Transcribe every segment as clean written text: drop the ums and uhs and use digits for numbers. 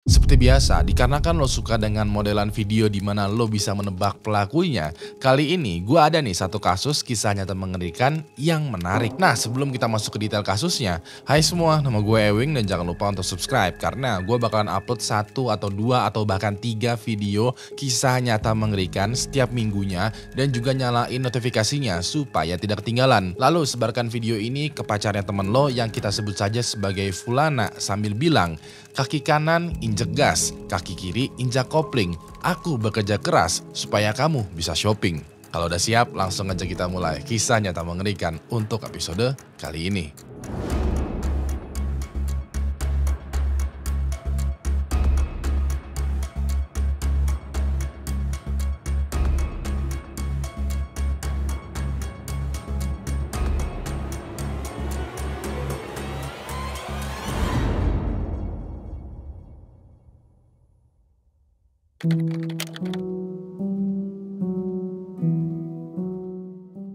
Seperti biasa, dikarenakan lo suka dengan modelan video di mana lo bisa menebak pelakunya, kali ini gue ada nih satu kasus kisah nyata mengerikan yang menarik. Nah, sebelum kita masuk ke detail kasusnya, hai semua, nama gue Ewing dan jangan lupa untuk subscribe karena gue bakalan upload 1 atau 2 atau bahkan 3 video kisah nyata mengerikan setiap minggunya dan juga nyalain notifikasinya supaya tidak ketinggalan. Lalu sebarkan video ini ke pacarnya temen lo yang kita sebut saja sebagai Fulana sambil bilang, kaki kanan injek gas, kaki kiri injak kopling. Aku bekerja keras supaya kamu bisa shopping. Kalau udah siap, langsung aja kita mulai kisah nyata mengerikan untuk episode kali ini.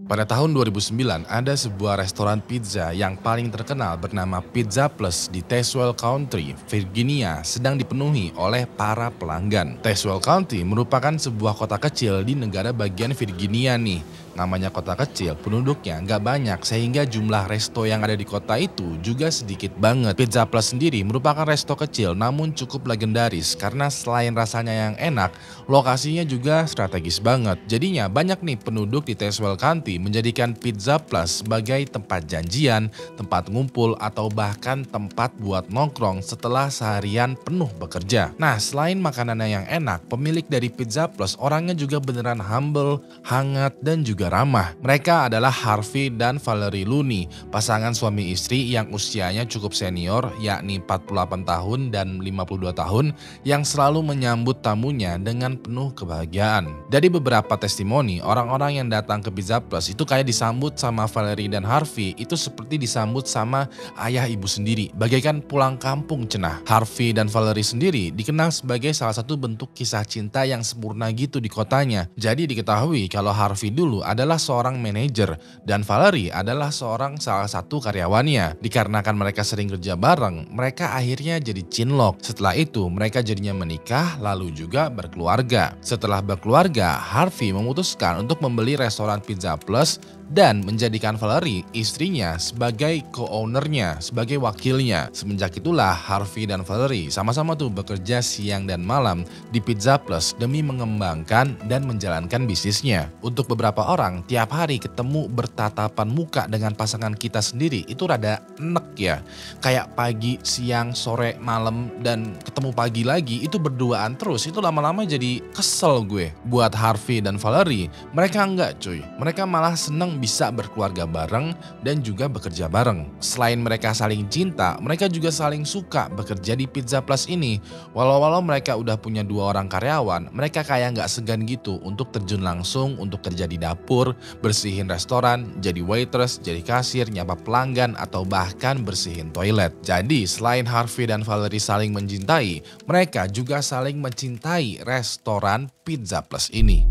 Pada tahun 2009, ada sebuah restoran pizza yang paling terkenal bernama Pizza Plus di Tazewell County, Virginia, sedang dipenuhi oleh para pelanggan. Tazewell County merupakan sebuah kota kecil di negara bagian Virginia nih. Namanya kota kecil, penduduknya nggak banyak sehingga jumlah resto yang ada di kota itu juga sedikit banget. Pizza Plus sendiri merupakan resto kecil namun cukup legendaris karena selain rasanya yang enak, lokasinya juga strategis banget. Jadinya banyak nih penduduk di Tazewell County menjadikan Pizza Plus sebagai tempat janjian, tempat ngumpul, atau bahkan tempat buat nongkrong setelah seharian penuh bekerja. Nah, selain makanannya yang enak, pemilik dari Pizza Plus orangnya juga beneran humble, hangat, dan juga ramah. Mereka adalah Harvey dan Valerie Looney, pasangan suami istri yang usianya cukup senior, yakni 48 tahun dan 52 tahun, yang selalu menyambut tamunya dengan penuh kebahagiaan. Dari beberapa testimoni, orang-orang yang datang ke Pizza Plus itu kayak disambut sama Valerie dan Harvey itu seperti disambut sama ayah ibu sendiri, bagaikan pulang kampung cenah. Harvey dan Valerie sendiri dikenal sebagai salah satu bentuk kisah cinta yang sempurna gitu di kotanya. Jadi diketahui kalau Harvey dulu adalah seorang manajer dan Valerie adalah salah satu karyawannya. Dikarenakan mereka sering kerja bareng, mereka akhirnya jadi cinlok. Setelah itu mereka jadinya menikah lalu juga berkeluarga. Setelah berkeluarga, Harvey memutuskan untuk membeli restoran Pizza Plus dan menjadikan Valerie, istrinya, sebagai co-ownernya, sebagai wakilnya. Semenjak itulah Harvey dan Valerie sama-sama tuh bekerja siang dan malam di Pizza Plus demi mengembangkan dan menjalankan bisnisnya. Untuk beberapa orang, tiap hari ketemu bertatapan muka dengan pasangan kita sendiri itu rada enek ya. Kayak pagi, siang, sore, malam, dan ketemu pagi lagi itu berduaan terus. Itu lama-lama jadi kesel gue. Buat Harvey dan Valerie, mereka enggak cuy. Mereka malah seneng bisa berkeluarga bareng dan juga bekerja bareng. Selain mereka saling cinta, mereka juga saling suka bekerja di Pizza Plus ini. Walau mereka udah punya 2 orang karyawan, mereka kayak nggak segan gitu untuk terjun langsung untuk kerja di dapur, bersihin restoran, jadi waitress, jadi kasir, nyapa pelanggan, atau bahkan bersihin toilet. Jadi selain Harvey dan Valerie saling mencintai, mereka juga saling mencintai restoran Pizza Plus ini.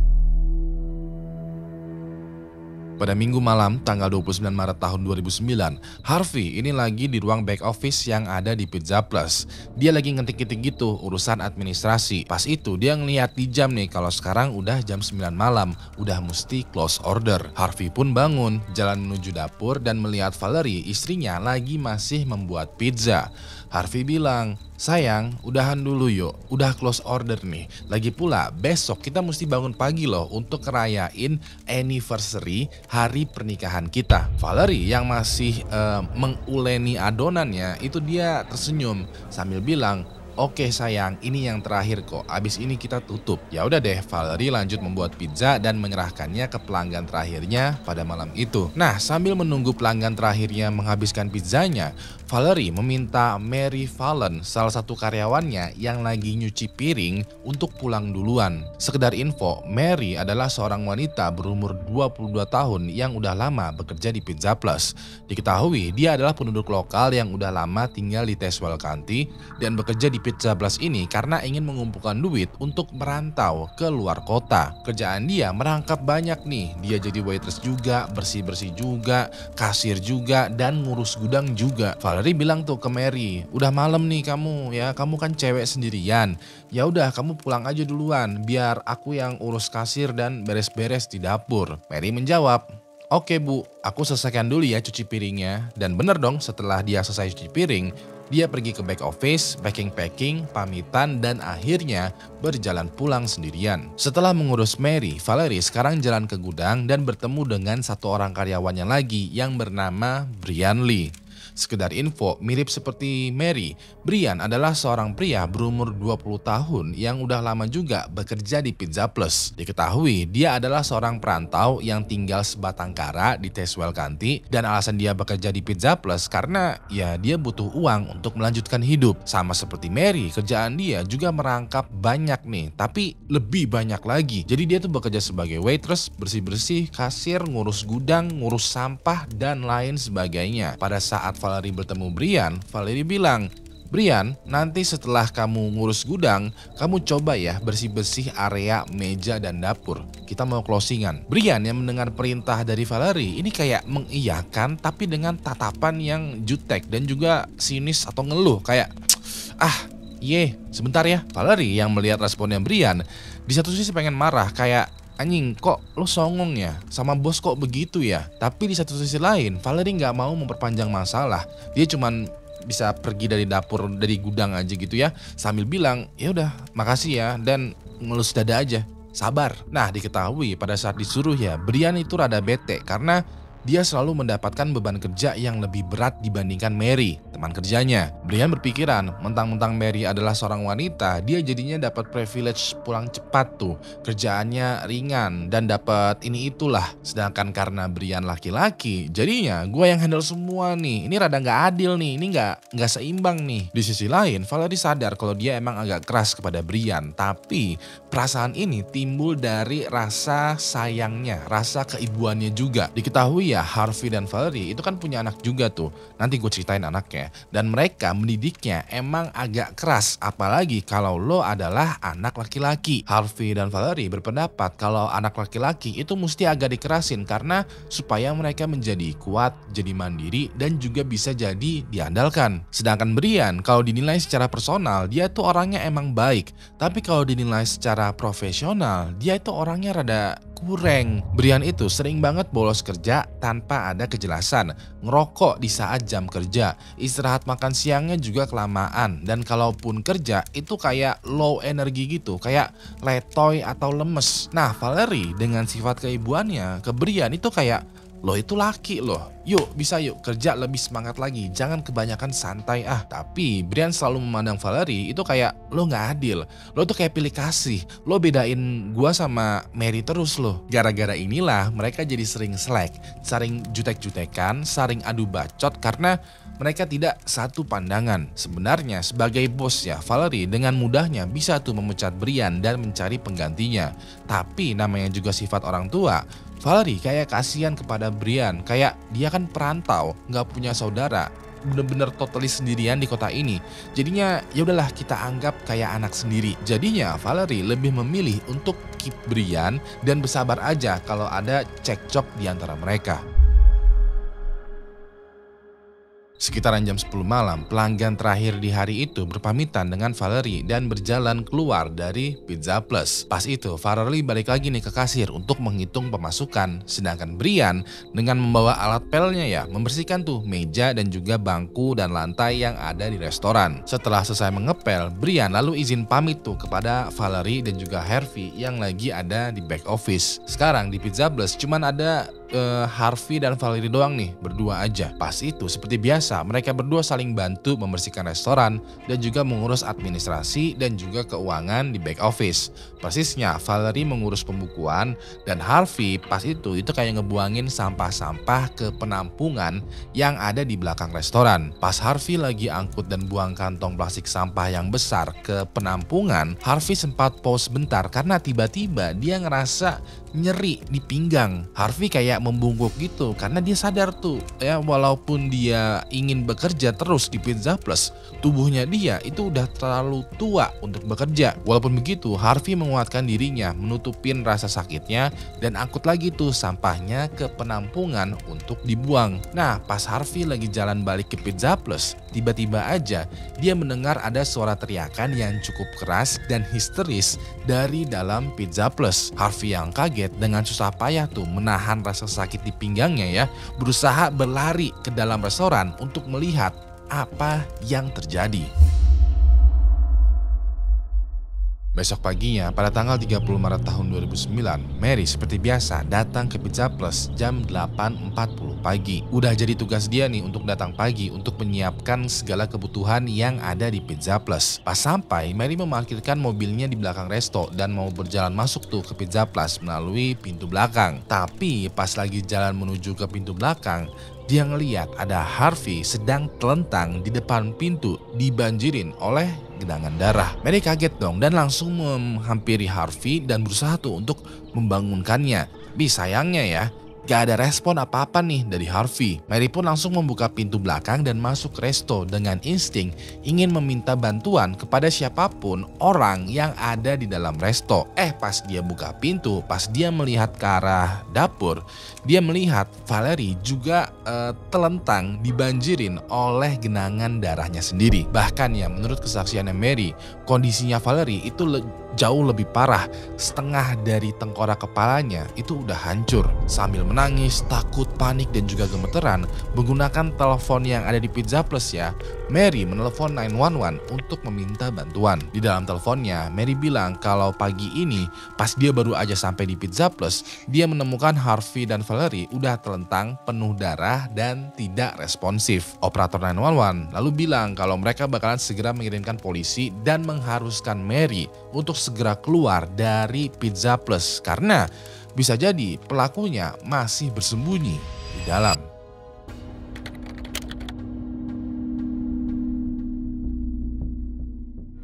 Pada minggu malam tanggal 29 Maret tahun 2009, Harvey ini lagi di ruang back office yang ada di Pizza Plus. Dia lagi ngetik-ngetik gitu urusan administrasi. Pas itu dia ngeliat di jam nih kalau sekarang udah jam 9 malam, udah mesti close order. Harvey pun bangun, jalan menuju dapur dan melihat Valerie, istrinya, lagi masih membuat pizza. Harvey bilang, sayang, udahan dulu yuk, udah close order nih. Lagi pula besok kita mesti bangun pagi loh untuk ngerayain anniversary hari pernikahan kita. Valerie yang masih menguleni adonannya itu dia tersenyum sambil bilang, oke sayang, ini yang terakhir kok. Abis ini kita tutup. Ya udah deh, Valerie lanjut membuat pizza dan menyerahkannya ke pelanggan terakhirnya pada malam itu. Nah, sambil menunggu pelanggan terakhirnya menghabiskan pizzanya, Valerie meminta Mary Fallon, salah satu karyawannya yang lagi nyuci piring, untuk pulang duluan. Sekedar info, Mary adalah seorang wanita berumur 22 tahun yang udah lama bekerja di Pizza Plus. Diketahui dia adalah penduduk lokal yang udah lama tinggal di Tazewell County dan bekerja di Pizza Plus ini karena ingin mengumpulkan duit untuk merantau ke luar kota. Kerjaan dia merangkap banyak nih. Dia jadi waitress juga, bersih-bersih juga, kasir juga, dan ngurus gudang juga. Valerie bilang tuh ke Mary, udah malam nih kamu ya, kamu kan cewek sendirian. Ya udah kamu pulang aja duluan, biar aku yang urus kasir dan beres-beres di dapur. Mary menjawab, oke bu, aku selesaikan dulu ya cuci piringnya. Dan bener dong, setelah dia selesai cuci piring, dia pergi ke back office, packing-packing, pamitan, dan akhirnya berjalan pulang sendirian. Setelah mengurus Mary, Valerie sekarang jalan ke gudang dan bertemu dengan satu orang karyawannya lagi yang bernama Brian Lee. Sekedar info, mirip seperti Mary, Brian adalah seorang pria berumur 20 tahun yang udah lama juga bekerja di Pizza Plus. Diketahui dia adalah seorang perantau yang tinggal sebatang kara di Tazewell County, dan alasan dia bekerja di Pizza Plus karena ya dia butuh uang untuk melanjutkan hidup. Sama seperti Mary, kerjaan dia juga merangkap banyak nih, tapi lebih banyak lagi. Jadi dia tuh bekerja sebagai waitress, bersih-bersih, kasir, ngurus gudang, ngurus sampah, dan lain sebagainya. Pada saat Valerie bertemu Brian, Valerie bilang, Brian, nanti setelah kamu ngurus gudang, kamu coba ya bersih-bersih area meja dan dapur. Kita mau closingan. Brian yang mendengar perintah dari Valerie ini kayak mengiyakan tapi dengan tatapan yang jutek dan juga sinis atau ngeluh kayak, sebentar ya. Valerie yang melihat responnya Brian, di satu sisi pengen marah kayak, anjing kok lo songong ya, sama bos kok begitu ya. Tapi di satu sisi lain Valerie gak mau memperpanjang masalah. Dia cuman bisa pergi dari dapur, dari gudang aja gitu ya, sambil bilang ya udah makasih ya dan ngelus dada aja, sabar. Nah diketahui pada saat disuruh ya, Brian itu rada bete karena dia selalu mendapatkan beban kerja yang lebih berat dibandingkan Mary, teman kerjanya. Brian berpikiran, mentang-mentang Mary adalah seorang wanita, dia jadinya dapat privilege pulang cepat tuh. Kerjaannya ringan dan dapat ini itulah. Sedangkan karena Brian laki-laki, jadinya gue yang handle semua nih. Ini rada gak adil nih, ini gak seimbang nih. Di sisi lain, Valerie sadar kalau dia emang agak keras kepada Brian. Tapi perasaan ini timbul dari rasa sayangnya, rasa keibuannya juga. Diketahui ya, Harvey dan Valerie itu kan punya anak juga tuh. Nanti gue ceritain anaknya. Dan mereka mendidiknya emang agak keras. Apalagi kalau lo adalah anak laki-laki. Harvey dan Valerie berpendapat kalau anak laki-laki itu mesti agak dikerasin karena supaya mereka menjadi kuat, jadi mandiri, dan juga bisa jadi diandalkan. Sedangkan Brian kalau dinilai secara personal, dia tuh orangnya emang baik. Tapi kalau dinilai secara profesional, dia itu orangnya rada kurang. Brian itu sering banget bolos kerja tanpa ada kejelasan, ngerokok di saat jam kerja, istirahat makan siangnya juga kelamaan, dan kalaupun kerja itu kayak low energy gitu, kayak letoy atau lemes. Nah Valerie dengan sifat keibuannya ke Brian itu kayak, lo itu laki loh, yuk bisa yuk kerja lebih semangat lagi, jangan kebanyakan santai ah. Tapi Brian selalu memandang Valerie itu kayak, lo gak adil, lo tuh kayak pilih kasih, lo bedain gua sama Mary terus lo. Gara-gara inilah mereka jadi sering slack, sering jutek-jutekan, sering adu bacot karena mereka tidak satu pandangan. Sebenarnya sebagai bos ya, Valerie dengan mudahnya bisa tuh memecat Brian dan mencari penggantinya. Tapi namanya juga sifat orang tua, Valerie kayak kasihan kepada Brian, kayak dia kan perantau, nggak punya saudara, bener-bener totally sendirian di kota ini. Jadinya ya udahlah kita anggap kayak anak sendiri. Jadinya Valerie lebih memilih untuk keep Brian dan bersabar aja kalau ada cekcok di antara mereka. Sekitaran jam 10 malam, pelanggan terakhir di hari itu berpamitan dengan Valerie dan berjalan keluar dari Pizza Plus. Pas itu, Valerie balik lagi nih ke kasir untuk menghitung pemasukan. Sedangkan Brian dengan membawa alat pelnya ya, membersihkan tuh meja dan juga bangku dan lantai yang ada di restoran. Setelah selesai mengepel, Brian lalu izin pamit tuh kepada Valerie dan juga Harvey yang lagi ada di back office. Sekarang di Pizza Plus cuman ada Harvey dan Valerie doang nih, berdua aja. Pas itu seperti biasa mereka berdua saling bantu membersihkan restoran dan juga mengurus administrasi dan juga keuangan di back office. Persisnya Valerie mengurus pembukuan dan Harvey pas itu kayak ngebuangin sampah-sampah ke penampungan yang ada di belakang restoran. Pas Harvey lagi angkut dan buang kantong plastik sampah yang besar ke penampungan, Harvey sempat pause bentar karena tiba-tiba dia ngerasa nyeri di pinggang. Harvey kayak membungkuk gitu karena dia sadar tuh ya, walaupun dia ingin bekerja terus di Pizza Plus, tubuhnya dia itu udah terlalu tua untuk bekerja. Walaupun begitu, Harvey menguatkan dirinya, menutupin rasa sakitnya dan angkut lagi tuh sampahnya ke penampungan untuk dibuang. Nah, pas Harvey lagi jalan balik ke Pizza Plus, tiba-tiba aja dia mendengar ada suara teriakan yang cukup keras dan histeris dari dalam Pizza Plus. Harvey yang kaget dengan susah payah tuh menahan rasa sakit di pinggangnya ya, berusaha berlari ke dalam restoran untuk melihat apa yang terjadi. Besok paginya, pada tanggal 30 Maret tahun 2009, Mary seperti biasa datang ke Pizza Plus jam 8.40 pagi. Udah jadi tugas dia nih untuk datang pagi untuk menyiapkan segala kebutuhan yang ada di Pizza Plus. Pas sampai, Mary memarkirkan mobilnya di belakang resto dan mau berjalan masuk tuh ke Pizza Plus melalui pintu belakang. Tapi pas lagi jalan menuju ke pintu belakang, dia ngeliat ada Harvey sedang telentang di depan pintu dibanjirin oleh genangan darah. Mary kaget dong dan langsung menghampiri Harvey dan berusaha tuh untuk membangunkannya. Tapi sayangnya ya, gak ada respon apa-apa nih dari Harvey. Mary pun langsung membuka pintu belakang dan masuk ke resto dengan insting ingin meminta bantuan kepada siapapun orang yang ada di dalam resto. Pas dia buka pintu, pas dia melihat ke arah dapur, dia melihat Valerie juga telentang dibanjirin oleh genangan darahnya sendiri. Bahkan ya, menurut kesaksiannya Mary, kondisinya Valerie itu jauh lebih parah. Setengah dari tengkorak kepalanya itu udah hancur. Sambil menangis, takut, panik, dan juga gemeteran, menggunakan telepon yang ada di Pizza Plus ya, Mary menelepon 911 untuk meminta bantuan. Di dalam teleponnya, Mary bilang kalau pagi ini pas dia baru aja sampai di Pizza Plus, dia menemukan Harvey dan Valerie udah telentang, penuh darah, dan tidak responsif. Operator 911 lalu bilang kalau mereka bakalan segera mengirimkan polisi dan mengharuskan Mary untuk segera keluar dari Pizza Plus karena bisa jadi pelakunya masih bersembunyi di dalam.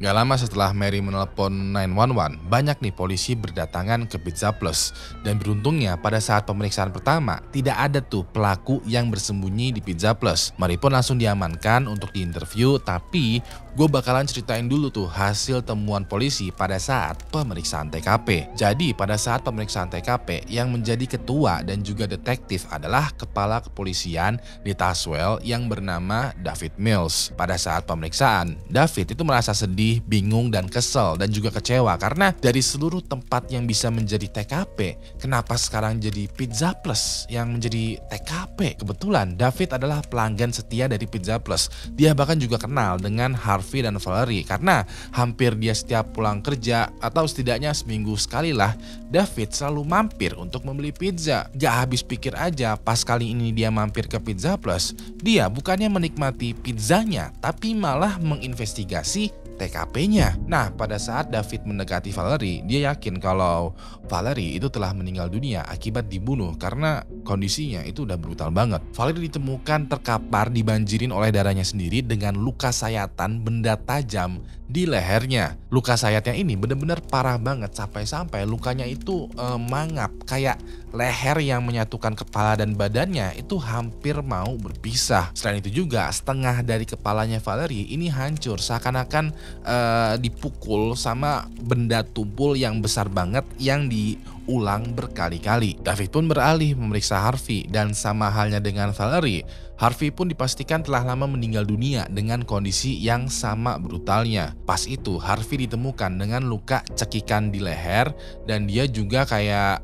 Gak lama setelah Mary menelpon 911, banyak nih polisi berdatangan ke Pizza Plus. Dan beruntungnya pada saat pemeriksaan pertama, tidak ada tuh pelaku yang bersembunyi di Pizza Plus. Mary pun langsung diamankan untuk diinterview, tapi gue bakalan ceritain dulu tuh hasil temuan polisi pada saat pemeriksaan TKP. Jadi pada saat pemeriksaan TKP, yang menjadi ketua dan juga detektif adalah kepala kepolisian di Tazewell yang bernama David Mills. Pada saat pemeriksaan, David itu merasa sedih, bingung, dan kesel dan juga kecewa karena dari seluruh tempat yang bisa menjadi TKP, kenapa sekarang jadi Pizza Plus yang menjadi TKP? Kebetulan David adalah pelanggan setia dari Pizza Plus. Dia bahkan juga kenal dengan Harvey dan Valerie karena hampir dia setiap pulang kerja atau setidaknya seminggu sekali lah, David selalu mampir untuk membeli pizza. Gak habis pikir aja pas kali ini dia mampir ke Pizza Plus, dia bukannya menikmati pizzanya tapi malah menginvestigasi TKP-nya. Nah, pada saat David mendekati Valerie, dia yakin kalau Valerie itu telah meninggal dunia akibat dibunuh karena kondisinya itu udah brutal banget. Valerie ditemukan terkapar dibanjirin oleh darahnya sendiri dengan luka sayatan benda tajam di lehernya. Luka sayatnya ini benar-benar parah banget sampai-sampai lukanya itu mangap, kayak leher yang menyatukan kepala dan badannya itu hampir mau berpisah. Selain itu juga setengah dari kepalanya Valerie ini hancur seakan-akan dipukul sama benda tumpul yang besar banget yang diulang berkali-kali. David pun beralih memeriksa Harvey dan sama halnya dengan Valerie, Harvey pun dipastikan telah lama meninggal dunia dengan kondisi yang sama brutalnya. Pas itu Harvey ditemukan dengan luka cekikan di leher dan dia juga kayak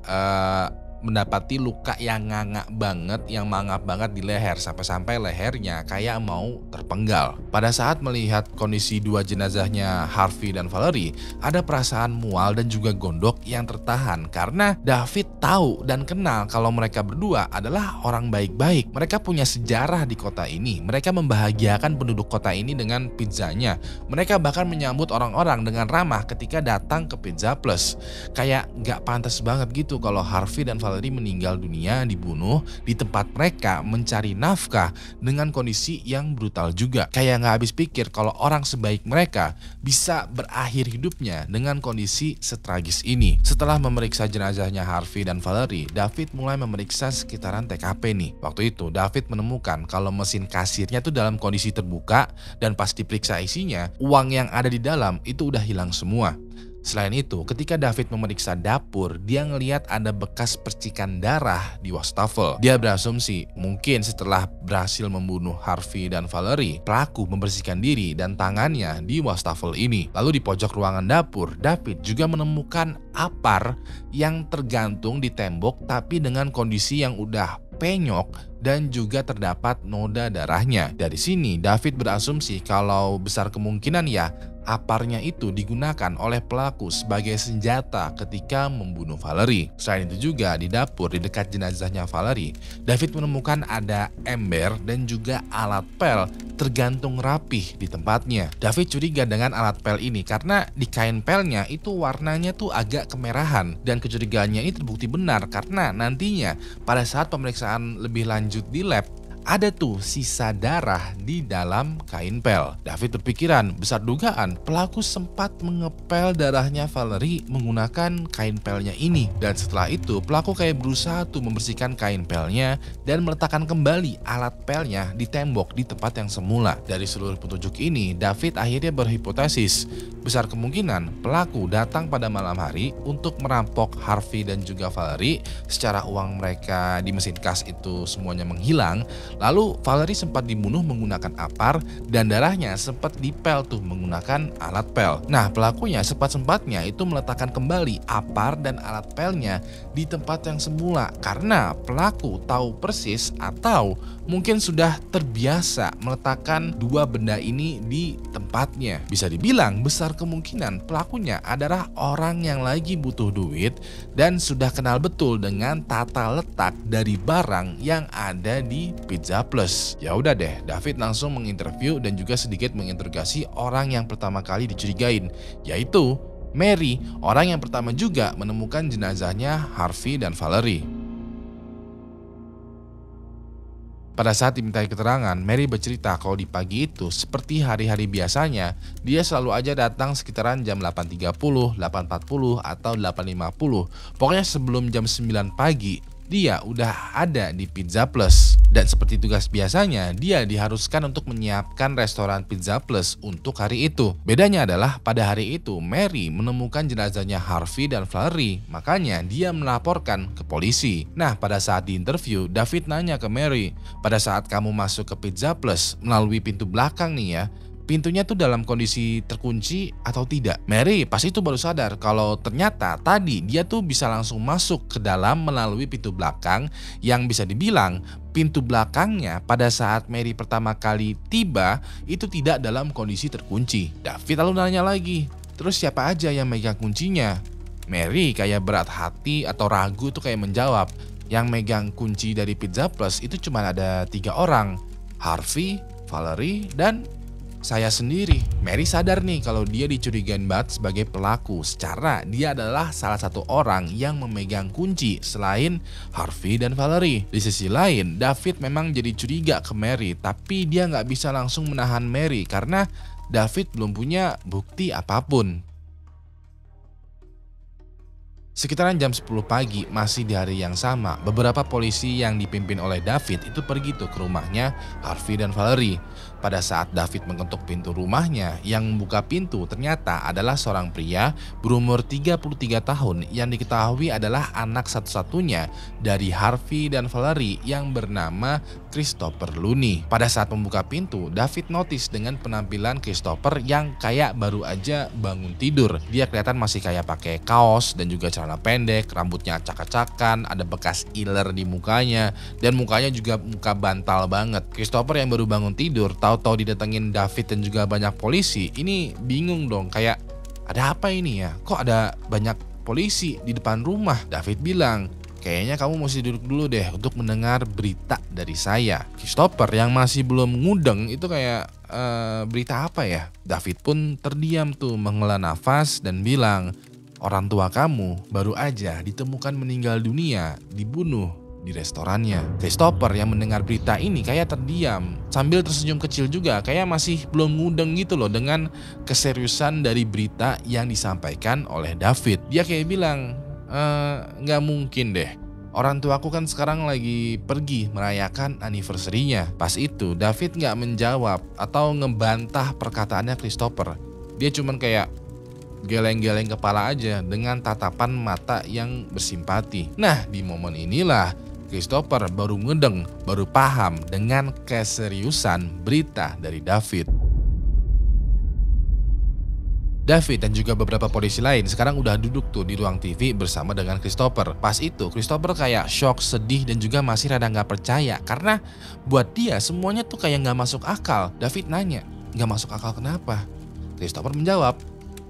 mendapati luka yang mangap banget di leher sampai-sampai lehernya kayak mau terpenggal. Pada saat melihat kondisi dua jenazahnya Harvey dan Valerie, ada perasaan mual dan juga gondok yang tertahan karena David tahu dan kenal kalau mereka berdua adalah orang baik-baik. Mereka punya sejarah di kota ini. Mereka membahagiakan penduduk kota ini dengan pizzanya. Mereka bahkan menyambut orang-orang dengan ramah ketika datang ke Pizza Plus. Kayak gak pantas banget gitu kalau Harvey dan Valerie meninggal dunia dibunuh di tempat mereka mencari nafkah dengan kondisi yang brutal juga. Kayak nggak habis pikir kalau orang sebaik mereka bisa berakhir hidupnya dengan kondisi setragis ini. Setelah memeriksa jenazahnya Harvey dan Valerie, David mulai memeriksa sekitaran TKP nih. Waktu itu David menemukan kalau mesin kasirnya tuh dalam kondisi terbuka dan pas diperiksa isinya, uang yang ada di dalam itu udah hilang semua. Selain itu, ketika David memeriksa dapur, dia ngelihat ada bekas percikan darah di wastafel. Dia berasumsi mungkin setelah berhasil membunuh Harvey dan Valerie, pelaku membersihkan diri dan tangannya di wastafel ini. Lalu di pojok ruangan dapur, David juga menemukan apar yang tergantung di tembok tapi dengan kondisi yang udah penyok dan juga terdapat noda darahnya. Dari sini David berasumsi kalau besar kemungkinan ya aparnya itu digunakan oleh pelaku sebagai senjata ketika membunuh Valerie. Selain itu juga di dapur di dekat jenazahnya Valerie, David menemukan ada ember dan juga alat pel tergantung rapih di tempatnya. David curiga dengan alat pel ini karena di kain pelnya itu warnanya tuh agak kemerahan, dan kecurigaannya ini terbukti benar karena nantinya pada saat pemeriksaan lebih lanjut di lab ada tuh sisa darah di dalam kain pel. David berpikiran, besar dugaan pelaku sempat mengepel darahnya Valerie menggunakan kain pelnya ini. Dan setelah itu pelaku kayak berusaha tuh membersihkan kain pelnya dan meletakkan kembali alat pelnya di tembok di tempat yang semula. Dari seluruh petunjuk ini, David akhirnya berhipotesis besar kemungkinan pelaku datang pada malam hari untuk merampok Harvey dan juga Valerie. Secara uang mereka di mesin kas itu semuanya menghilang. Lalu Valerie sempat dibunuh menggunakan apar dan darahnya sempat dipel tuh menggunakan alat pel. Nah, pelakunya sempat-sempatnya itu meletakkan kembali apar dan alat pelnya di tempat yang semula karena pelaku tahu persis atau mungkin sudah terbiasa meletakkan dua benda ini di tempatnya. Bisa dibilang besar kemungkinan pelakunya adalah orang yang lagi butuh duit dan sudah kenal betul dengan tata letak dari barang yang ada di Pizza Plus. Ya udah deh, David langsung menginterview dan juga sedikit menginterogasi orang yang pertama kali dicurigain, yaitu Mary, orang yang pertama juga menemukan jenazahnya Harvey dan Valerie. Pada saat dimintai keterangan, Mary bercerita kalau di pagi itu seperti hari-hari biasanya, dia selalu aja datang sekitaran jam 8.30, 8.40 atau 8.50. Pokoknya sebelum jam 9 pagi, dia udah ada di Pizza Plus. Dan seperti tugas biasanya, dia diharuskan untuk menyiapkan restoran Pizza Plus untuk hari itu. Bedanya adalah pada hari itu Mary menemukan jenazahnya Harvey dan Valerie, makanya dia melaporkan ke polisi. Nah, pada saat diinterview, David nanya ke Mary, pada saat kamu masuk ke Pizza Plus melalui pintu belakang nih ya, pintunya tuh dalam kondisi terkunci atau tidak? Mary pas itu baru sadar kalau ternyata tadi dia tuh bisa langsung masuk ke dalam melalui pintu belakang yang bisa dibilang pintu belakangnya pada saat Mary pertama kali tiba itu tidak dalam kondisi terkunci. David lalu nanya lagi, terus siapa aja yang megang kuncinya? Mary kayak berat hati atau ragu tuh kayak menjawab, yang megang kunci dari Pizza Plus itu cuma ada 3 orang, Harvey, Valerie, dan saya sendiri. Mary sadar nih kalau dia dicurigain banget sebagai pelaku secara dia adalah salah satu orang yang memegang kunci selain Harvey dan Valerie. Di sisi lain, David memang jadi curiga ke Mary, tapi dia nggak bisa langsung menahan Mary karena David belum punya bukti apapun. Sekitaran jam 10 pagi, masih di hari yang sama, beberapa polisi yang dipimpin oleh David itu pergi tuh ke rumahnya Harvey dan Valerie. Pada saat David mengetuk pintu rumahnya, yang membuka pintu ternyata adalah seorang pria berumur 33 tahun yang diketahui adalah anak satu-satunya dari Harvey dan Valerie yang bernama Christopher Looney. Pada saat membuka pintu, David notice dengan penampilan Christopher yang kayak baru aja bangun tidur. Dia kelihatan masih kayak pakai kaos dan juga celana pendek, rambutnya acak-acakan, ada bekas iler di mukanya, dan mukanya juga muka bantal banget. Christopher yang baru bangun tidur, tahu-tahu didatengin David dan juga banyak polisi, ini bingung dong, kayak ada apa ini ya? Kok ada banyak polisi di depan rumah? David bilang, kayaknya kamu mesti duduk dulu deh untuk mendengar berita dari saya. Christopher yang masih belum ngudeng itu kayak berita apa ya? David pun terdiam tuh menghela nafas dan bilang, Orang tua kamu baru aja ditemukan meninggal dunia, dibunuh di restorannya. Christopher yang mendengar berita ini kayak terdiam, sambil tersenyum kecil juga, kayak masih belum mudeng gitu loh dengan keseriusan dari berita yang disampaikan oleh David. Dia kayak bilang, nggak mungkin deh. Orang tuaku kan sekarang lagi pergi merayakan anniversary-nya. Pas itu David nggak menjawab atau ngebantah perkataannya Christopher. Dia cuman kayak geleng-geleng kepala aja dengan tatapan mata yang bersimpati. Nah, di momen inilah Christopher baru ngedeng, baru paham dengan keseriusan berita dari David. David dan juga beberapa polisi lain sekarang udah duduk tuh di ruang TV bersama dengan Christopher. Pas itu Christopher kayak shock, sedih dan juga masih rada nggak percaya karena buat dia semuanya tuh kayak nggak masuk akal. David nanya, nggak masuk akal kenapa? Christopher menjawab,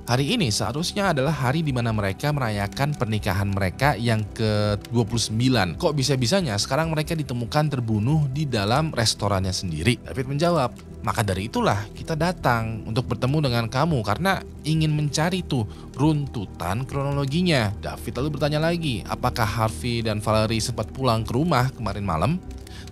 hari ini seharusnya adalah hari di mana mereka merayakan pernikahan mereka yang ke-29. Kok bisa-bisanya sekarang mereka ditemukan terbunuh di dalam restorannya sendiri? David menjawab, maka dari itulah kita datang untuk bertemu dengan kamu karena ingin mencari tuh runtutan kronologinya. David lalu bertanya lagi, apakah Harvey dan Valerie sempat pulang ke rumah kemarin malam?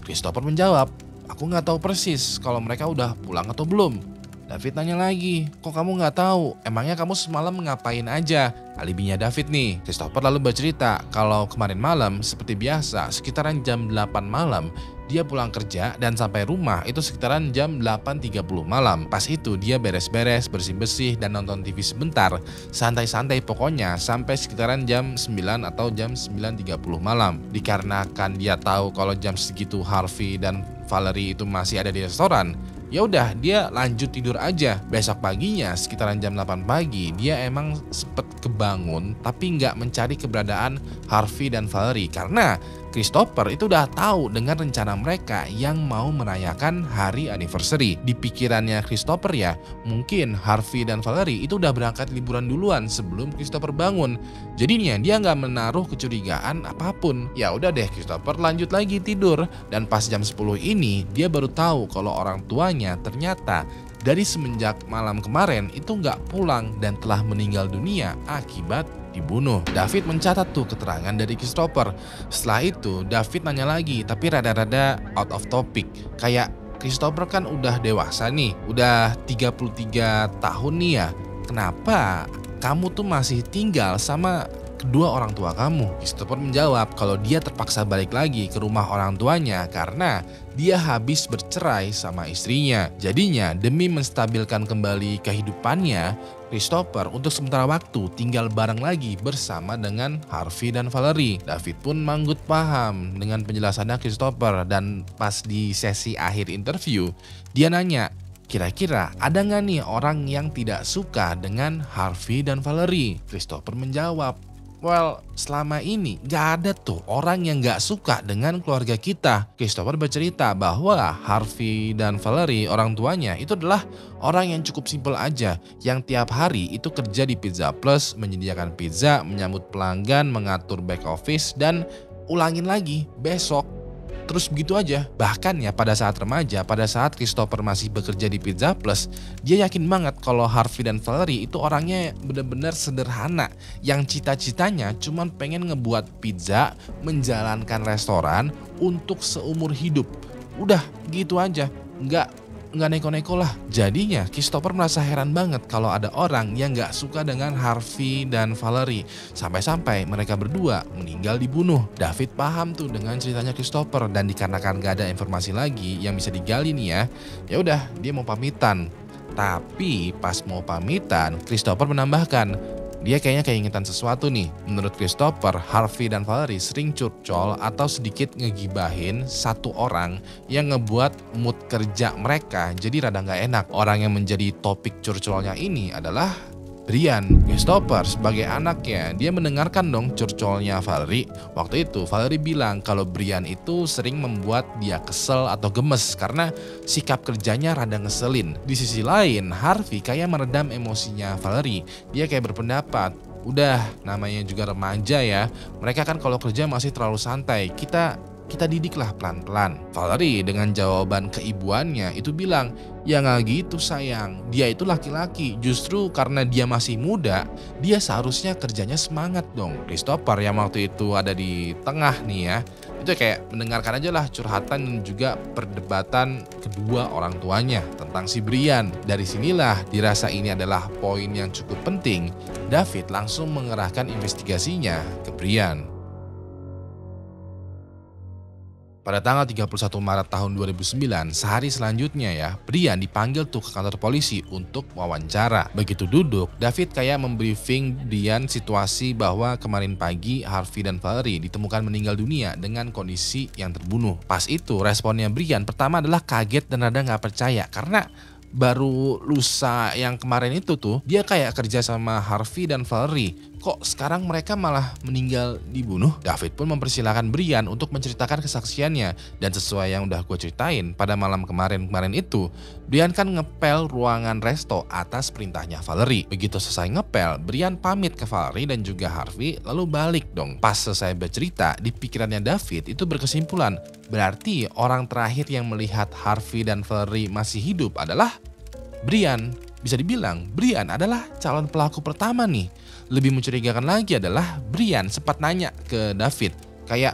Christopher menjawab, aku nggak tahu persis kalau mereka udah pulang atau belum. David nanya lagi, kok kamu nggak tahu? Emangnya kamu semalam ngapain aja? Alibinya David nih. Christopher lalu bercerita kalau kemarin malam seperti biasa sekitaran jam 8 malam dia pulang kerja dan sampai rumah itu sekitaran jam 8.30 malam. Pas itu dia beres-beres, bersih-bersih dan nonton TV sebentar. Santai-santai pokoknya sampai sekitaran jam 9 atau jam 9.30 malam. Dikarenakan dia tahu kalau jam segitu Harvey dan Valerie itu masih ada di restoran, ya udah dia lanjut tidur aja. Besok paginya sekitaran jam 8 pagi dia emang sempet kebangun tapi nggak mencari keberadaan Harvey dan Valerie karena Christopher itu udah tahu dengan rencana mereka yang mau merayakan hari anniversary. Di pikirannya Christopher ya, mungkin Harvey dan Valerie itu udah berangkat liburan duluan sebelum Christopher bangun. Jadinya dia nggak menaruh kecurigaan apapun. Ya udah deh, Christopher lanjut lagi tidur dan pas jam 10 ini dia baru tahu kalau orang tuanya ternyata dari semenjak malam kemarin itu nggak pulang dan telah meninggal dunia akibat dibunuh. David mencatat tuh keterangan dari Christopher. Setelah itu David nanya lagi tapi rada-rada out of topic. Kayak Christopher kan udah dewasa nih, udah 33 tahun nih ya. Kenapa kamu tuh masih tinggal sama kedua orang tua kamu? Christopher menjawab kalau dia terpaksa balik lagi ke rumah orang tuanya karena dia habis bercerai sama istrinya. Jadinya demi menstabilkan kembali kehidupannya, Christopher untuk sementara waktu tinggal bareng lagi bersama dengan Harvey dan Valerie. David pun manggut paham dengan penjelasannya Christopher dan pas di sesi akhir interview, dia nanya, kira-kira ada nggak nih orang yang tidak suka dengan Harvey dan Valerie? Christopher menjawab, well, selama ini gak ada tuh orang yang gak suka dengan keluarga kita. Christopher bercerita bahwa Harvey dan Valerie orang tuanya itu adalah orang yang cukup simpel aja, yang tiap hari itu kerja di Pizza Plus, menyediakan pizza, menyambut pelanggan, mengatur back office, dan ulangin lagi besok. Terus begitu aja. Bahkan ya pada saat remaja, pada saat Christopher masih bekerja di Pizza Plus, dia yakin banget kalau Harvey dan Valerie itu orangnya benar-benar sederhana, yang cita-citanya cuma pengen ngebuat pizza, menjalankan restoran untuk seumur hidup. Udah gitu aja, nggak neko-neko lah. Jadinya Christopher merasa heran banget kalau ada orang yang nggak suka dengan Harvey dan Valerie. Sampai-sampai mereka berdua meninggal dibunuh. David paham tuh dengan ceritanya Christopher dan dikarenakan gak ada informasi lagi yang bisa digali nih ya udah dia mau pamitan. Tapi pas mau pamitan, Christopher menambahkan, dia kayaknya keingetan sesuatu nih. Menurut Christopher, Harvey dan Valerie sering curcol atau sedikit ngegibahin satu orang yang ngebuat mood kerja mereka jadi rada gak enak. Orang yang menjadi topik curcolnya ini adalah Brian. Christopher sebagai anaknya, dia mendengarkan dong curcolnya Valerie. Waktu itu Valerie bilang kalau Brian itu sering membuat dia kesel atau gemes karena sikap kerjanya rada ngeselin. Di sisi lain, Harvey kayak meredam emosinya Valerie. Dia kayak berpendapat, udah namanya juga remaja ya, mereka kan kalau kerja masih terlalu santai. Kita kita didiklah pelan-pelan. Valerie dengan jawaban keibuannya itu bilang, ya nggak gitu sayang, dia itu laki-laki, justru karena dia masih muda, dia seharusnya kerjanya semangat dong. Christopher yang waktu itu ada di tengah nih ya, itu kayak mendengarkan aja lah curhatan dan juga perdebatan kedua orang tuanya tentang si Brian. Dari sinilah dirasa ini adalah poin yang cukup penting. David langsung mengerahkan investigasinya ke Brian. Pada tanggal 31 Maret tahun 2009, sehari selanjutnya ya, Brian dipanggil tuh ke kantor polisi untuk wawancara. Begitu duduk, David kayak membriefing Brian situasi bahwa kemarin pagi Harvey dan Valerie ditemukan meninggal dunia dengan kondisi yang terbunuh. Pas itu responnya Brian pertama adalah kaget dan rada nggak percaya karena baru lusa yang kemarin itu tuh dia kayak kerja sama Harvey dan Valerie. Kok sekarang mereka malah meninggal dibunuh? David pun mempersilahkan Brian untuk menceritakan kesaksiannya. Dan sesuai yang udah gue ceritain pada malam kemarin itu, Brian kan ngepel ruangan resto atas perintahnya Valerie. Begitu selesai ngepel, Brian pamit ke Valerie dan juga Harvey lalu balik dong. Pas selesai bercerita, di pikirannya David itu berkesimpulan, berarti orang terakhir yang melihat Harvey dan Valerie masih hidup adalah Brian. Bisa dibilang Brian adalah calon pelaku pertama nih. Lebih mencurigakan lagi adalah Brian sempat nanya ke David, kayak,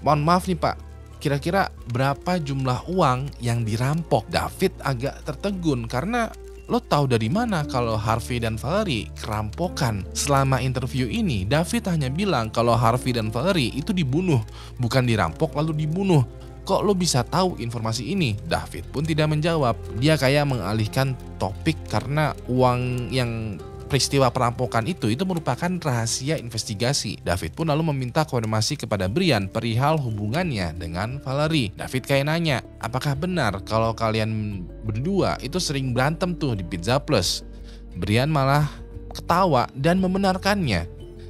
mohon maaf nih Pak, kira-kira berapa jumlah uang yang dirampok? David agak tertegun karena lo tahu dari mana kalau Harvey dan Valerie kerampokan? Selama interview ini, David hanya bilang kalau Harvey dan Valerie itu dibunuh, bukan dirampok lalu dibunuh. Kok lo bisa tahu informasi ini? David pun tidak menjawab. Dia kayak mengalihkan topik karena uang yang peristiwa perampokan itu merupakan rahasia investigasi. David pun lalu meminta konfirmasi kepada Brian perihal hubungannya dengan Valerie. David kayak nanya, apakah benar kalau kalian berdua itu sering berantem tuh di Pizza Plus? Brian malah ketawa dan membenarkannya.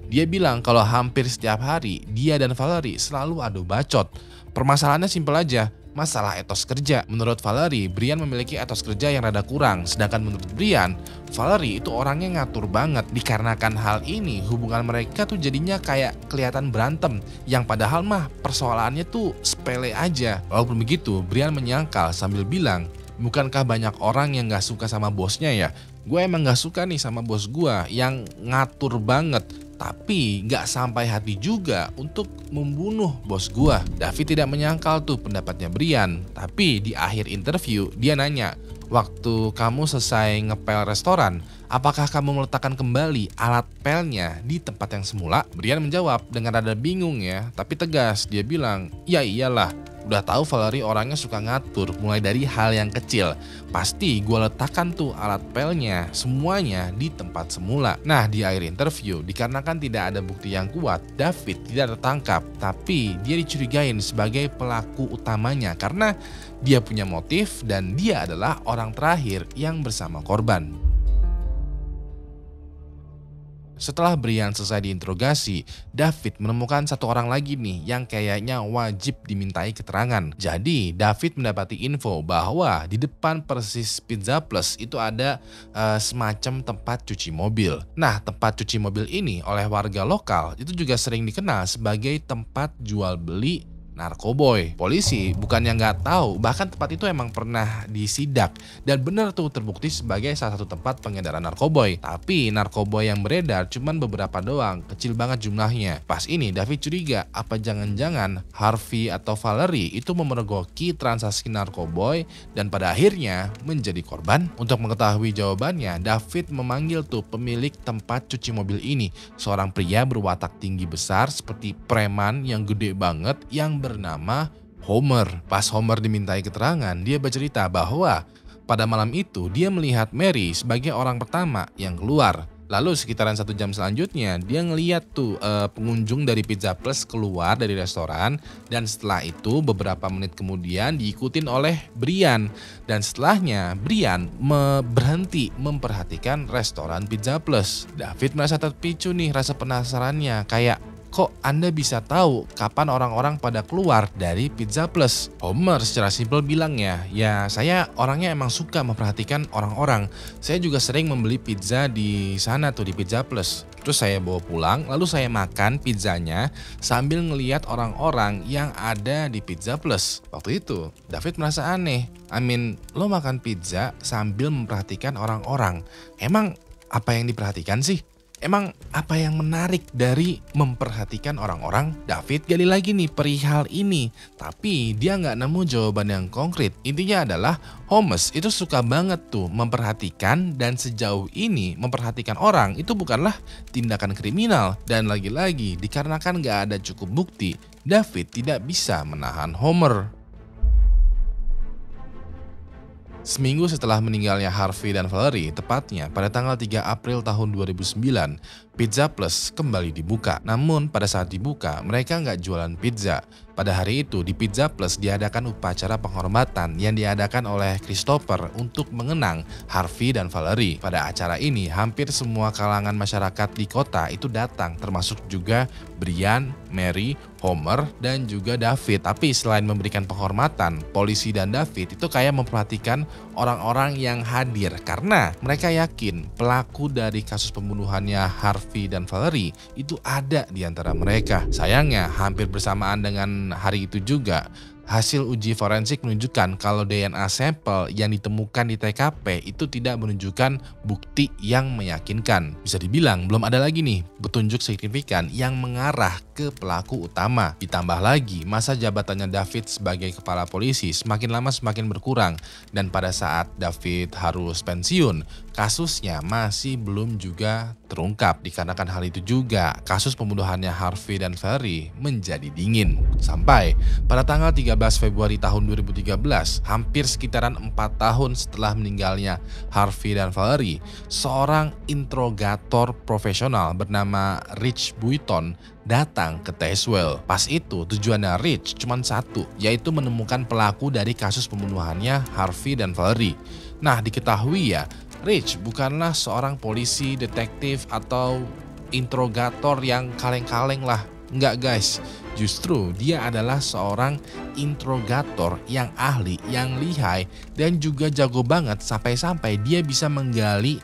Dia bilang kalau hampir setiap hari dia dan Valerie selalu adu bacot. Permasalahannya simpel aja, masalah etos kerja. Menurut Valerie, Brian memiliki etos kerja yang rada kurang. Sedangkan menurut Brian, Valerie itu orangnya ngatur banget. Dikarenakan hal ini, hubungan mereka tuh jadinya kayak kelihatan berantem. Yang padahal mah persoalannya tuh sepele aja. Walaupun begitu, Brian menyangkal sambil bilang, bukankah banyak orang yang gak suka sama bosnya ya? Gue emang gak suka nih sama bos gue yang ngatur banget. Tapi gak sampai hati juga untuk membunuh bos gua. David tidak menyangkal tuh pendapatnya Brian. Tapi di akhir interview dia nanya, waktu kamu selesai ngepel restoran, apakah kamu meletakkan kembali alat pelnya di tempat yang semula? Brian menjawab dengan rada bingung ya, tapi tegas. Dia bilang, ya iyalah. Udah tahu Valerie orangnya suka ngatur mulai dari hal yang kecil. Pasti gue letakkan tuh alat pelnya semuanya di tempat semula. Nah di akhir interview dikarenakan tidak ada bukti yang kuat, David tidak tertangkap. Tapi dia dicurigain sebagai pelaku utamanya karena dia punya motif dan dia adalah orang terakhir yang bersama korban. Setelah Brian selesai diinterogasi, David menemukan satu orang lagi nih yang kayaknya wajib dimintai keterangan. Jadi David mendapati info bahwa di depan persis Pizza Plus itu ada semacam tempat cuci mobil. Nah tempat cuci mobil ini oleh warga lokal itu juga sering dikenal sebagai tempat jual beli narkoboy. Polisi bukannya nggak tahu, bahkan tempat itu emang pernah disidak dan benar tuh terbukti sebagai salah satu tempat pengedaran narkoboy. Tapi narkoboy yang beredar cuman beberapa doang, kecil banget jumlahnya. Pas ini David curiga, apa jangan-jangan Harvey atau Valerie itu memergoki transaksi narkoboy dan pada akhirnya menjadi korban? Untuk mengetahui jawabannya, David memanggil tuh pemilik tempat cuci mobil ini, seorang pria berwatak tinggi besar seperti preman yang gede banget yang bernama Homer. Pas Homer dimintai keterangan, dia bercerita bahwa pada malam itu dia melihat Mary sebagai orang pertama yang keluar. Lalu sekitaran 1 jam selanjutnya dia ngeliat tuh pengunjung dari Pizza Plus keluar dari restoran dan setelah itu beberapa menit kemudian diikutin oleh Brian dan setelahnya Brian berhenti memperhatikan restoran Pizza Plus. David merasa terpicu nih rasa penasarannya, kayak kok Anda bisa tahu kapan orang-orang pada keluar dari Pizza Plus? Homer secara simpel bilangnya, ya saya orangnya emang suka memperhatikan orang-orang. Saya juga sering membeli pizza di sana tuh di Pizza Plus. Terus saya bawa pulang, lalu saya makan pizzanya sambil ngeliat orang-orang yang ada di Pizza Plus. Waktu itu, David merasa aneh. Lo makan pizza sambil memperhatikan orang-orang. Emang apa yang diperhatikan sih? Emang apa yang menarik dari memperhatikan orang-orang? David gali lagi nih perihal ini, tapi dia nggak nemu jawaban yang konkret. Intinya adalah Holmes itu suka banget tuh memperhatikan, dan sejauh ini memperhatikan orang itu bukanlah tindakan kriminal. Dan lagi-lagi dikarenakan nggak ada cukup bukti, David tidak bisa menahan Homer. Seminggu setelah meninggalnya Harvey dan Valerie, tepatnya pada tanggal 3 April tahun 2009, Pizza Plus kembali dibuka. Namun pada saat dibuka, mereka nggak jualan pizza. Pada hari itu di Pizza Plus diadakan upacara penghormatan yang diadakan oleh Christopher untuk mengenang Harvey dan Valerie. Pada acara ini hampir semua kalangan masyarakat di kota itu datang, termasuk juga Brian, Mary, Homer, dan juga David. Tapi selain memberikan penghormatan, polisi dan David itu kayak memperhatikan orang-orang yang hadir karena mereka yakin pelaku dari kasus pembunuhannya Harvey dan Valerie itu ada di antara mereka. Sayangnya hampir bersamaan dengan hari itu juga, hasil uji forensik menunjukkan kalau DNA sampel yang ditemukan di TKP itu tidak menunjukkan bukti yang meyakinkan. Bisa dibilang belum ada lagi nih petunjuk signifikan yang mengarah ke pelaku utama. Ditambah lagi masa jabatannya David sebagai kepala polisi semakin lama semakin berkurang, dan pada saat David harus pensiun, kasusnya masih belum juga terungkap. Dikarenakan hal itu juga, kasus pembunuhannya Harvey dan Valerie menjadi dingin. Sampai pada tanggal 13 Februari tahun 2013, hampir sekitaran 4 tahun setelah meninggalnya Harvey dan Valerie, seorang interrogator profesional bernama Rich Buiton datang ke Tazewell. Pas itu tujuannya Rich cuma satu, yaitu menemukan pelaku dari kasus pembunuhannya Harvey dan Valerie. Nah, diketahui ya, Rich bukanlah seorang polisi, detektif, atau interrogator yang kaleng-kaleng lah. Enggak guys, justru dia adalah seorang interrogator yang ahli, yang lihai, dan juga jago banget sampai-sampai dia bisa menggali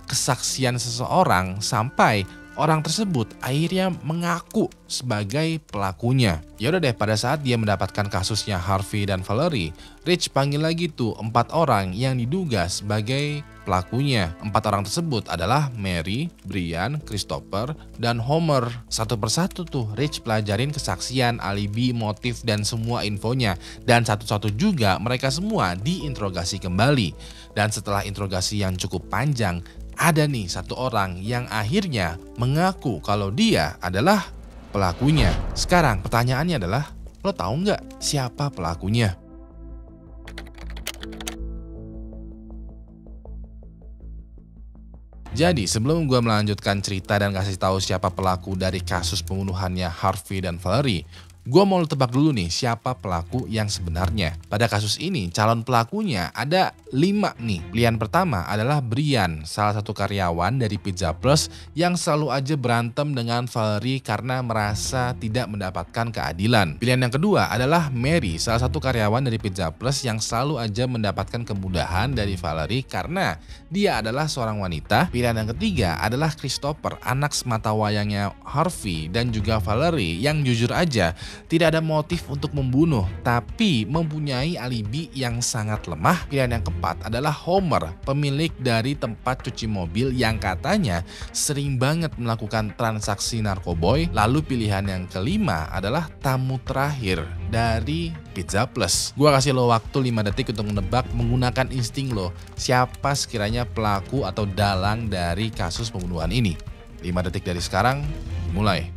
kesaksian seseorang sampai orang tersebut akhirnya mengaku sebagai pelakunya. Ya udah deh, pada saat dia mendapatkan kasusnya Harvey dan Valerie, Rich panggil lagi tuh 4 orang yang diduga sebagai pelakunya. 4 orang tersebut adalah Mary, Brian, Christopher, dan Homer. Satu persatu tuh Rich pelajarin kesaksian, alibi, motif, dan semua infonya. Dan satu-satu juga mereka semua diinterogasi kembali. Dan setelah interogasi yang cukup panjang, ada nih satu orang yang akhirnya mengaku kalau dia adalah pelakunya. Sekarang pertanyaannya adalah, lo tahu nggak siapa pelakunya? Jadi sebelum gue melanjutkan cerita dan kasih tahu siapa pelaku dari kasus pembunuhannya Harvey dan Valerie, gue mau tebak dulu nih siapa pelaku yang sebenarnya. Pada kasus ini calon pelakunya ada 5 nih. Pilihan pertama adalah Brian, salah satu karyawan dari Pizza Plus yang selalu aja berantem dengan Valerie karena merasa tidak mendapatkan keadilan. Pilihan yang kedua adalah Mary, salah satu karyawan dari Pizza Plus yang selalu aja mendapatkan kemudahan dari Valerie karena dia adalah seorang wanita. Pilihan yang ketiga adalah Christopher, anak sematawayangnya Harvey dan juga Valerie yang jujur aja tidak ada motif untuk membunuh, tapi mempunyai alibi yang sangat lemah. Pilihan yang keempat adalah Homer, pemilik dari tempat cuci mobil yang katanya sering banget melakukan transaksi narkoboy. Lalu pilihan yang kelima adalah tamu terakhir dari Pizza Plus. Gua kasih lo waktu 5 detik untuk menebak menggunakan insting lo siapa sekiranya pelaku atau dalang dari kasus pembunuhan ini. 5 detik dari sekarang, mulai.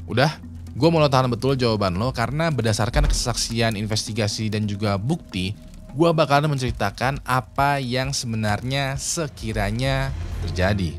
Udah? Gue mau lo tahan betul jawaban lo karena berdasarkan kesaksian, investigasi, dan juga bukti, gue bakalan menceritakan apa yang sebenarnya sekiranya terjadi.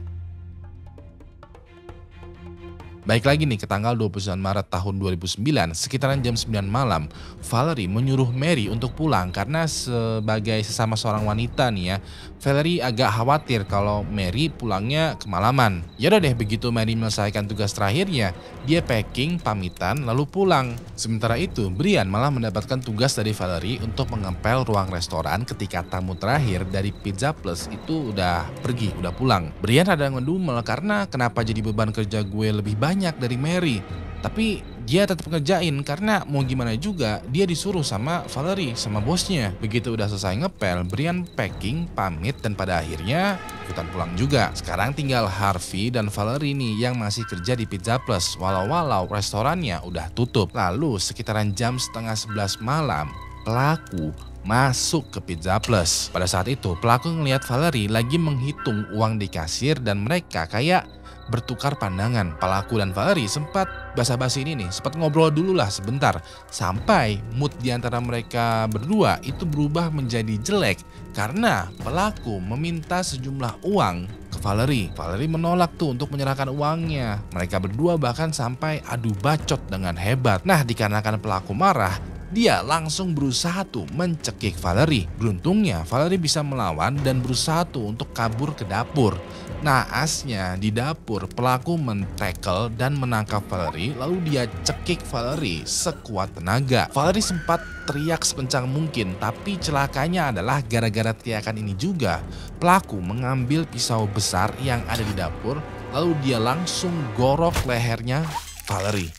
Baik lagi nih ke tanggal 29 Maret tahun 2009, sekitaran jam 9 malam, Valerie menyuruh Mary untuk pulang karena sebagai sesama seorang wanita nih ya, Valerie agak khawatir kalau Mary pulangnya kemalaman. Yaudah deh, begitu Mary menyelesaikan tugas terakhirnya, dia packing, pamitan, lalu pulang. Sementara itu, Brian malah mendapatkan tugas dari Valerie untuk mengepel ruang restoran ketika tamu terakhir dari Pizza Plus itu udah pergi, udah pulang. Brian ada ngedumel karena kenapa jadi beban kerja gue lebih banyak dari Mary. Tapi dia tetap ngerjain karena mau gimana juga dia disuruh sama Valerie, sama bosnya. Begitu udah selesai ngepel, Brian packing, pamit dan pada akhirnya ikutan pulang juga. Sekarang tinggal Harvey dan Valerie nih yang masih kerja di Pizza Plus walau restorannya udah tutup. Lalu sekitaran jam setengah 11 malam, pelaku masuk ke Pizza Plus. Pada saat itu pelaku ngelihat Valerie lagi menghitung uang di kasir dan mereka kayak bertukar pandangan. Pelaku dan Valerie sempat basa-basi ini nih, sempat ngobrol dulu lah sebentar. Sampai mood di antara mereka berdua itu berubah menjadi jelek karena pelaku meminta sejumlah uang ke Valerie. Valerie menolak tuh untuk menyerahkan uangnya. Mereka berdua bahkan sampai adu bacot dengan hebat. Nah, dikarenakan pelaku marah, dia langsung berusaha tuh mencekik Valerie. Beruntungnya Valerie bisa melawan dan berusaha tuh untuk kabur ke dapur. Naasnya di dapur pelaku men-tackle dan menangkap Valerie lalu dia cekik Valerie sekuat tenaga. Valerie sempat teriak sekencang mungkin tapi celakanya adalah gara-gara teriakan ini juga pelaku mengambil pisau besar yang ada di dapur lalu dia langsung gorok lehernya Valerie.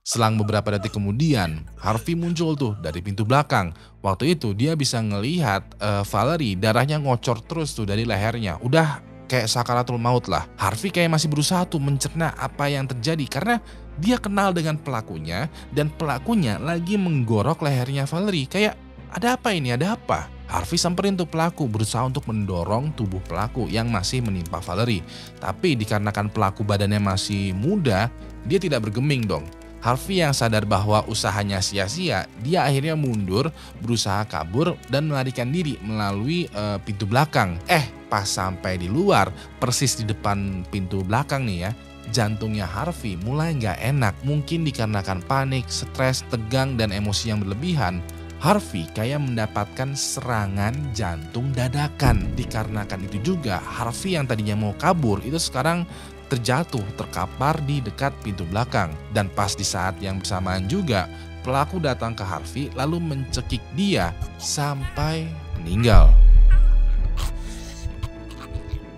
Selang beberapa detik kemudian, Harvey muncul tuh dari pintu belakang. Waktu itu dia bisa ngelihat Valerie darahnya ngocor terus tuh dari lehernya. Udah kayak sakaratul maut lah. Harvey kayak masih berusaha tuh mencerna apa yang terjadi karena dia kenal dengan pelakunya dan pelakunya lagi menggorok lehernya Valerie. Kayak ada apa ini, ada apa? Harvey samperin tuh pelaku berusaha untuk mendorong tubuh pelaku yang masih menimpa Valerie. Tapi dikarenakan pelaku badannya masih muda, dia tidak bergeming dong. Harvey yang sadar bahwa usahanya sia-sia, dia akhirnya mundur, berusaha kabur dan melarikan diri melalui pintu belakang. Pas sampai di luar, persis di depan pintu belakang nih ya, jantungnya Harvey mulai nggak enak. Mungkin dikarenakan panik, stres, tegang, dan emosi yang berlebihan. Harvey kayak mendapatkan serangan jantung dadakan. Dikarenakan itu juga, Harvey yang tadinya mau kabur itu sekarang terjatuh, terkapar di dekat pintu belakang. Dan pas di saat yang bersamaan juga, pelaku datang ke Harvey lalu mencekik dia sampai meninggal.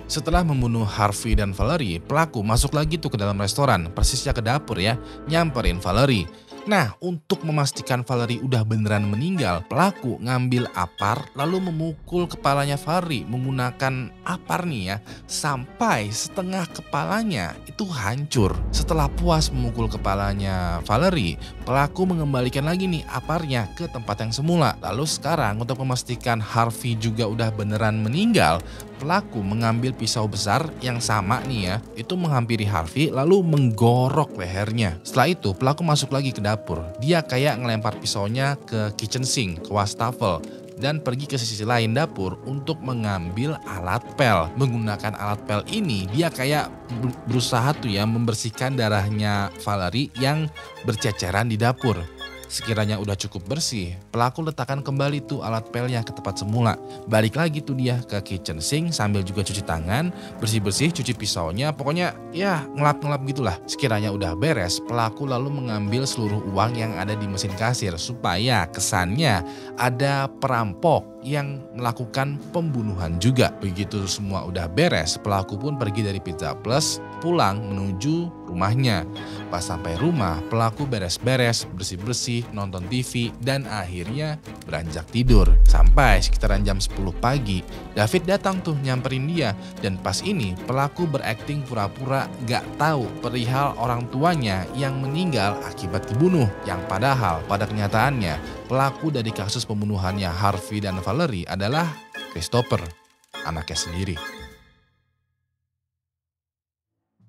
Setelah membunuh Harvey dan Valerie, pelaku masuk lagi tuh ke dalam restoran, persisnya ke dapur ya, nyamperin Valerie. Nah, untuk memastikan Valerie udah beneran meninggal, pelaku ngambil apar lalu memukul kepalanya Valerie menggunakan apar nih ya, sampai setengah kepalanya itu hancur. Setelah puas memukul kepalanya Valerie, pelaku mengembalikan lagi nih aparnya ke tempat yang semula. Lalu sekarang untuk memastikan Harvey juga udah beneran meninggal, pelaku mengambil pisau besar yang sama nih ya, itu menghampiri Harvey lalu menggorok lehernya. Setelah itu pelaku masuk lagi ke dapur. Dia kayak ngelempar pisaunya ke kitchen sink, ke wastafel, dan pergi ke sisi lain dapur untuk mengambil alat pel. Menggunakan alat pel ini dia kayak berusaha tuh ya membersihkan darahnya Valerie yang berceceran di dapur. Sekiranya udah cukup bersih, pelaku letakkan kembali tuh alat pelnya ke tempat semula. Balik lagi tuh dia ke kitchen sink sambil juga cuci tangan, bersih-bersih, cuci pisaunya, pokoknya ya ngelap-ngelap gitulah. Sekiranya udah beres, pelaku lalu mengambil seluruh uang yang ada di mesin kasir supaya kesannya ada perampok yang melakukan pembunuhan juga. Begitu semua udah beres, pelaku pun pergi dari Pizza Plus pulang menuju rumahnya. Pas sampai rumah, pelaku beres-beres, bersih-bersih, nonton TV, dan akhirnya beranjak tidur. Sampai sekitaran jam 10 pagi, David datang tuh nyamperin dia. Dan pas ini pelaku berakting pura-pura gak tahu perihal orang tuanya yang meninggal akibat dibunuh. Yang padahal pada kenyataannya, pelaku dari kasus pembunuhannya Harvey dan Valerie adalah Christopher, anaknya sendiri.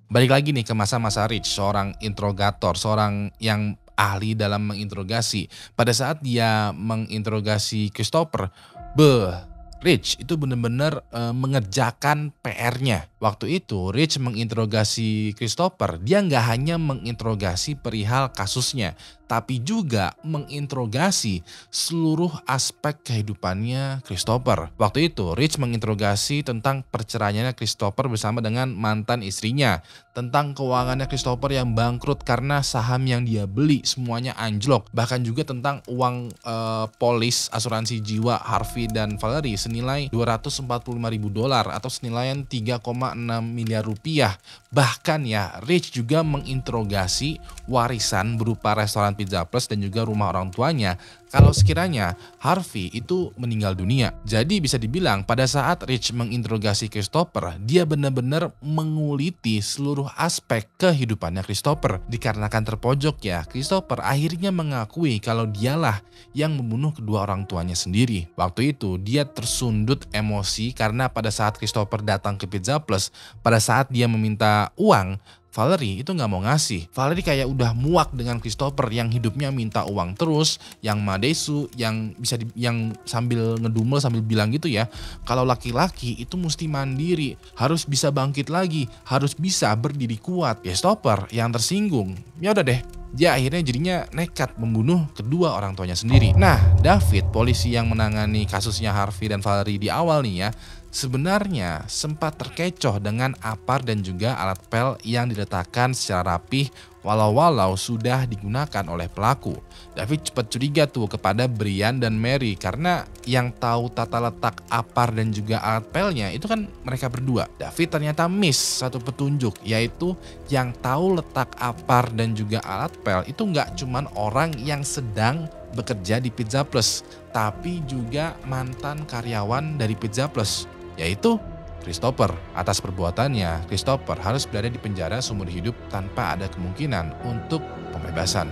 Balik lagi nih ke masa-masa Rich, seorang interrogator, seorang yang ahli dalam menginterogasi. Pada saat dia menginterogasi Christopher, Rich itu benar-benar mengerjakan PR-nya. Waktu itu Rich menginterogasi Christopher, dia nggak hanya menginterogasi perihal kasusnya, tapi juga menginterogasi seluruh aspek kehidupannya Christopher. Waktu itu Rich menginterogasi tentang perceraiannya Christopher bersama dengan mantan istrinya, tentang keuangannya Christopher yang bangkrut karena saham yang dia beli semuanya anjlok, bahkan juga tentang uang polis asuransi jiwa Harvey dan Valerie senilai $245.000 atau senilai 3,6 miliar rupiah. Bahkan ya, Rich juga menginterogasi warisan berupa restoran Pizza Plus dan juga rumah orang tuanya kalau sekiranya Harvey itu meninggal dunia. Jadi bisa dibilang pada saat Rich menginterogasi Christopher, dia benar-benar menguliti seluruh aspek kehidupannya Christopher. Dikarenakan terpojok ya, Christopher akhirnya mengakui kalau dialah yang membunuh kedua orang tuanya sendiri. Waktu itu dia tersundut emosi karena pada saat Christopher datang ke Pizza Plus, pada saat dia meminta uang, Valerie itu nggak mau ngasih. Valerie kayak udah muak dengan Christopher yang hidupnya minta uang terus, yang madesu, yang yang sambil ngedumel sambil bilang gitu ya, kalau laki-laki itu mesti mandiri, harus bisa bangkit lagi, harus bisa berdiri kuat. Christopher yang tersinggung, ya udah deh. Dia akhirnya jadinya nekat membunuh kedua orang tuanya sendiri. Nah, David, polisi yang menangani kasusnya Harvey dan Valerie di awal nih ya, sebenarnya sempat terkecoh dengan apar dan juga alat pel yang diletakkan secara rapih walau sudah digunakan oleh pelaku. David cepat curiga tuh kepada Brian dan Mary karena yang tahu tata letak apar dan juga alat pelnya itu kan mereka berdua. David ternyata miss satu petunjuk, yaitu yang tahu letak apar dan juga alat pel itu nggak cuman orang yang sedang bekerja di Pizza Plus, tapi juga mantan karyawan dari Pizza Plus, yaitu Christopher. Atas perbuatannya, Christopher harus berada di penjara seumur hidup tanpa ada kemungkinan untuk pembebasan.